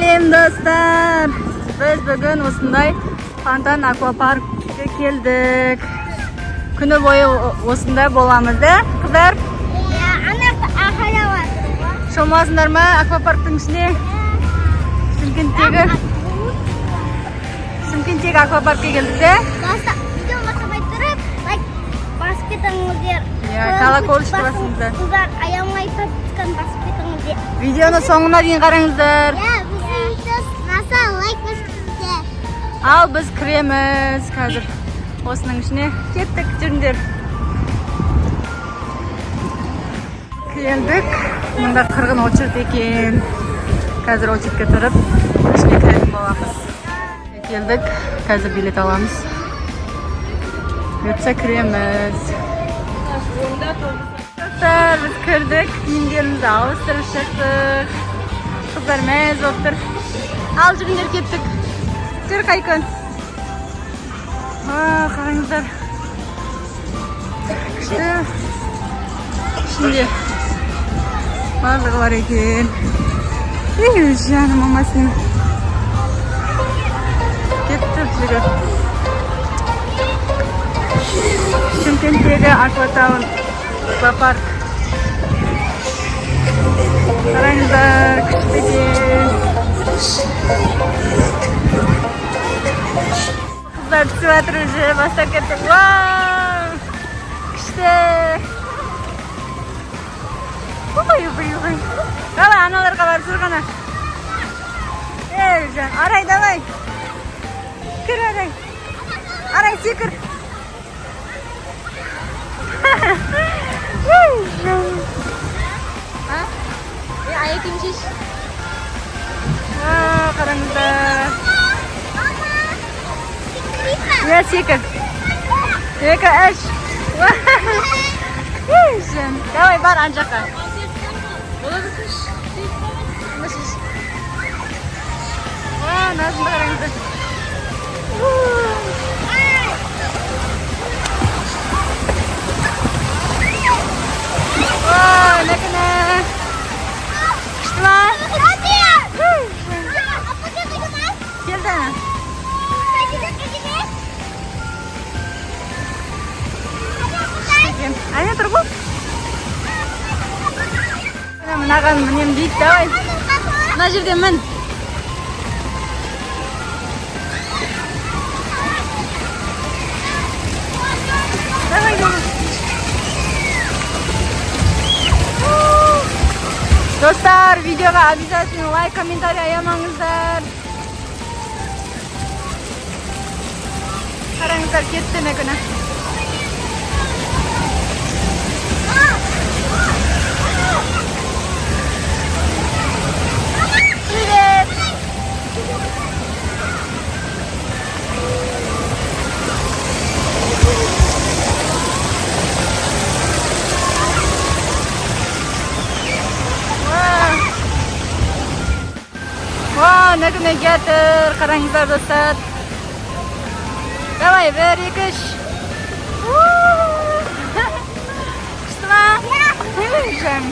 Салем достар. Biz bugün осындай Фонтан аквапаркке келдік. Күні бойы осында боламыз, да, қыздар? Шомасындар ма аквапарктың ішіне? Шымкенттегі аквапаркке келдік, да? Басып кетіңіздер. Колокольчик басыңыздар. Қыздар, аяғымға айтып түскен басып кетіңіздер. Видеоны соңына дейін қараңыздар. Лайк басыңыздар. Ал біз кіреміз қазір. Осының ішіне кеттік, жүріңдер. Келдік. Мұнда қырғын очерт екен. Қазір очертке тұрып, ішіне кіретін боламыз. Келдік, қазір билет аламыз. Өтсе кіреміз. Достар, біз кірдік, киімдерімізді ауыстырып шықтық. Қыздар мәз болып тұр. Ал жүріңдер, кеттік. Жүр қайкөн. Қараңыздар. Күшті. Ішінде барлығы бар екен. Жаным мамасының. Кеттік жүріп. Шымкенттегі акватаун аквапарк. Қараңыздар, күшті екен. Қыздар түсіп жатыр уже, бастап кеттік. Вау! Күшті! Ой. Давай, аналарға барып жүр ғана. Жан, Арай, давай. Кір, Арай. Арай, секір. Аяқ киім шеш. Қараңыздар. Секір. 2, 3. Давай, бар ан жаққа. Болады күш. Назымды қараңыздар. Нәкіні. Күшті ма? Келді. Айна тұр бұл? Мынаған мінем дейді, давай. Мына жерде мін. Давай, давай. Достар, видеоға обязательно лайк, комментарий аямаңыздар. Қараңыздар, кетті мәкіні. Привет! Нәкіне кетір, қараңыздар достар. Давай, 1, 2, 3. Күшті ма? Жан.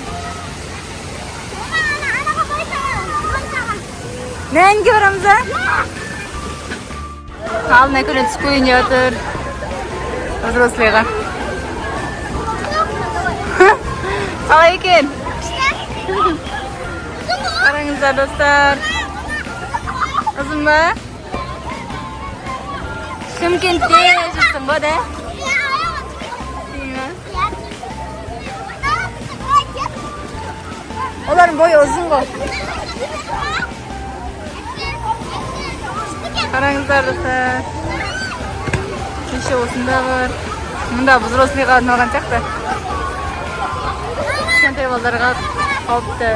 Нәнге барамыз, а? Ал нәкіне түсіп көйіне отыр. Взрослыйға. Қалай екен? Қараңыздар достар. Қызым ба? Шымкентте жүрсің ба, да? Олардың бойы ұзын ғой. Қараңыздар достар. Кеше осында бар. Мұнда взрослыйға арналған сияқты. Кішкентай балдарға қауіпті.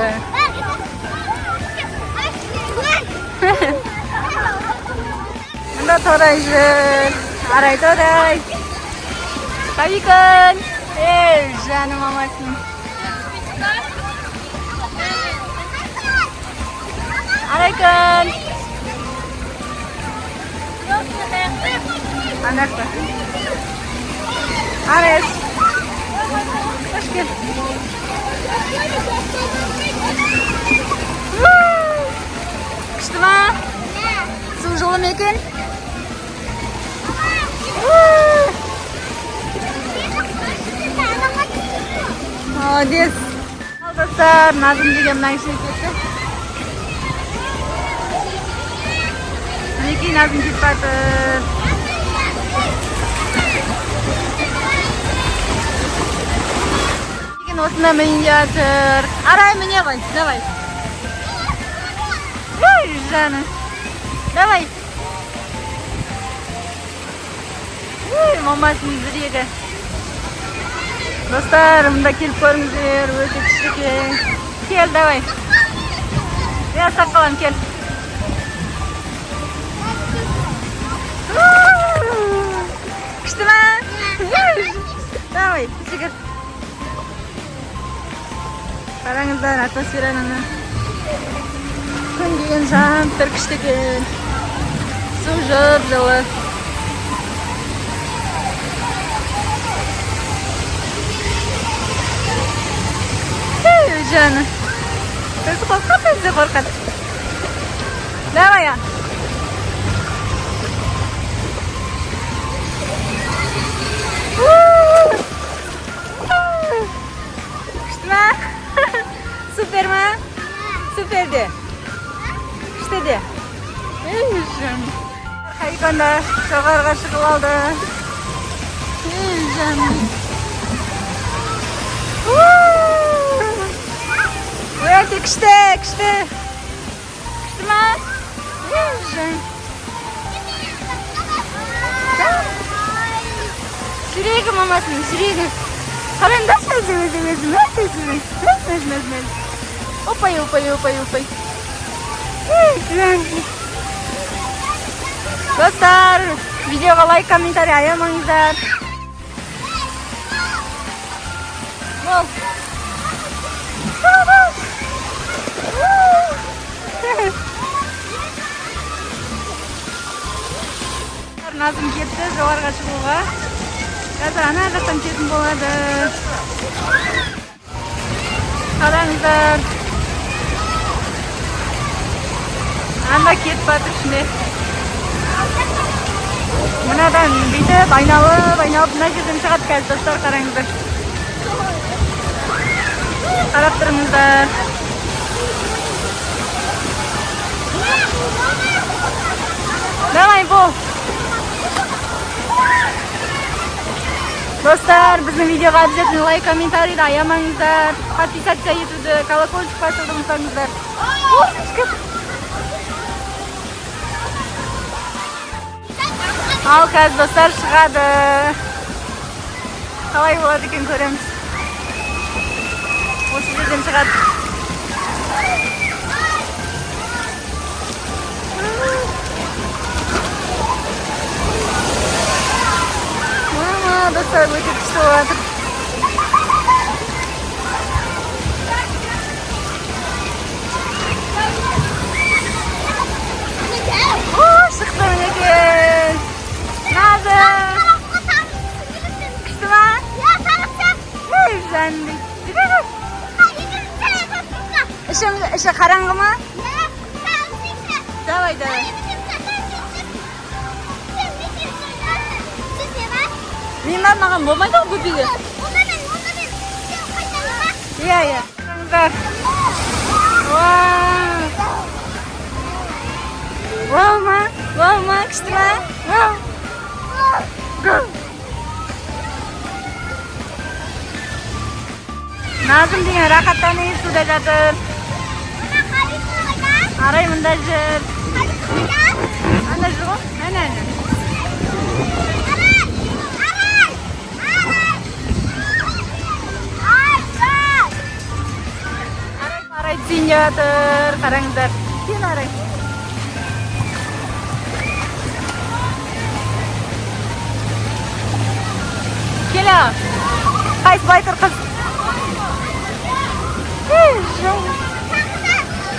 Мұнда Торай жүр. Арай, Торай. Қайыкын. Жаным мамасын. Арайкын. Анақта. Арайс. Қош кел. Күшті ма? Су жылы ма екен? Молодец. Ал достар, Назым деген мына кісі кетті. Мінекей Назым кетіп жатыр. Осында міне жатыр. Арай міне ғой, давай. Ой, жаны. Давай. Ой, мамасының жүрегі. Достар, мұнда келіп көріңіздер, өте күшті екен. Кел, давай. Я сақалам, кел. Күшті ма? Давай, жүгір. Қараңыздар, атмосфераны. Күн деген жанып тұр, күшті екен. Су жып-жылы. Жаны. Өзі қорқады, өзі қорқады. Давай, я. Күшті ма? Супер ма? Супер де. Күшті де. Жаны. Хайконда жоғарға шығып алды. Жаны. Өте күшті, күшті. Күшті ма? Жүрегі мамасының, жүрегі. Қараңдас өзі. Опай. Достар, видеоға лайк, комментарий аямаңыздар. Бол. Назым кетті жоғарға шығуға. Қазір ана жақтан кететін болады. Қараңыздар. Анда кетіп жатыр ішінде. Мынадан бүйтіп айналып, мына жерден шығады қазір достар, қараңыздар. Қарап тұрыңыздар. Давай, бол. Достар, біздің видеоға обязательно лайк, комментарийді аямаңыздар. Подписаться етуді, колокольчик басуды ұмытпаңыздар. Ал қазір достар шығады. Қалай болады екен көреміз. Осы жерден шығады. Достар, өте күшті болады. Шықты мінекен. Назым. Күшті ма? Жанды. Іші қараңғы ма? Давай. Мен маған болмайды ғой көпеге. Иә. Вау ма? Күшті ма? Назым деген рақаттанып суда жатыр. Арай мында жүр. Анда жүр ғой? Ана. Арай түсейін жатыр. Қараңыздар. Кел Арай. Кел ау. Қайсы бай тұр қыз.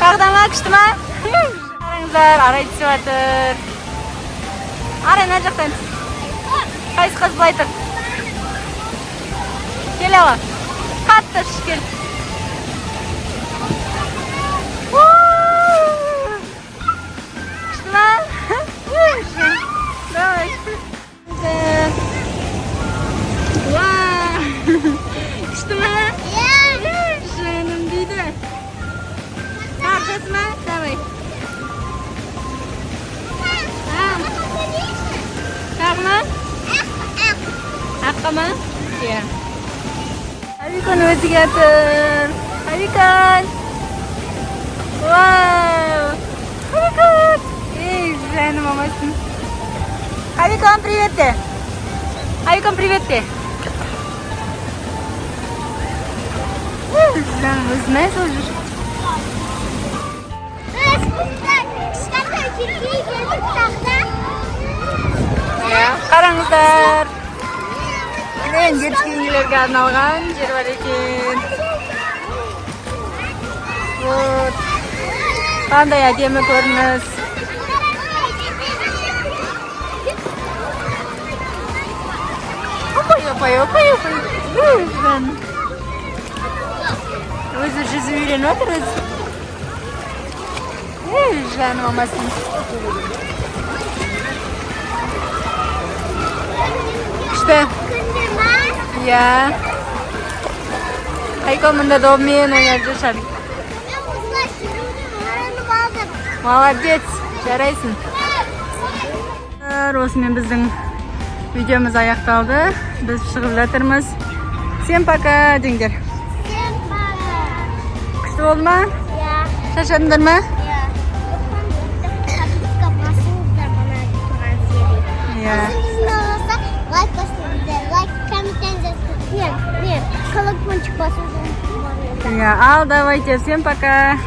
Қағдама күшті ма? Қараңыздар, Арай түсіп жатыр. Арай мына жақтан түс. Қайсы қыз былай тұр. Кел ау. Қатты ұш кел. Ama? Iya. Abikan masih gater. Abikan. Wow. Abikan. Жанна мамасын. Abikan привет де. Abikan привет де. Жанна, өзіне сылжыр. Kişiler Türkiye'ye geldik tahta. Ya, қараңыздар. Мен детскийлерге арналған жер бар екен. Вот. Қандай әдемі көрініс. Опай. Өзі жүзіп үйреніп отыр өзі. Жаным мамасын. Күшті. Iya. Aiko mында домен ойнап жүрші. Молодец, жарайсың. Осымен біздің видеомыз аяқталды. Біз шығып жатырмыз. Всем пока деңдер. Всем пока. Күшті болды ма? Ya. Шаршадыңдар ма? Ya. Подписка басыңыздар мына тұрған серия. Иә. Olsa like basыңыздар. Like комментарий жазыңыздар. Нет, колокольчик басыңыздар. Иә, ал давайте, всем пока.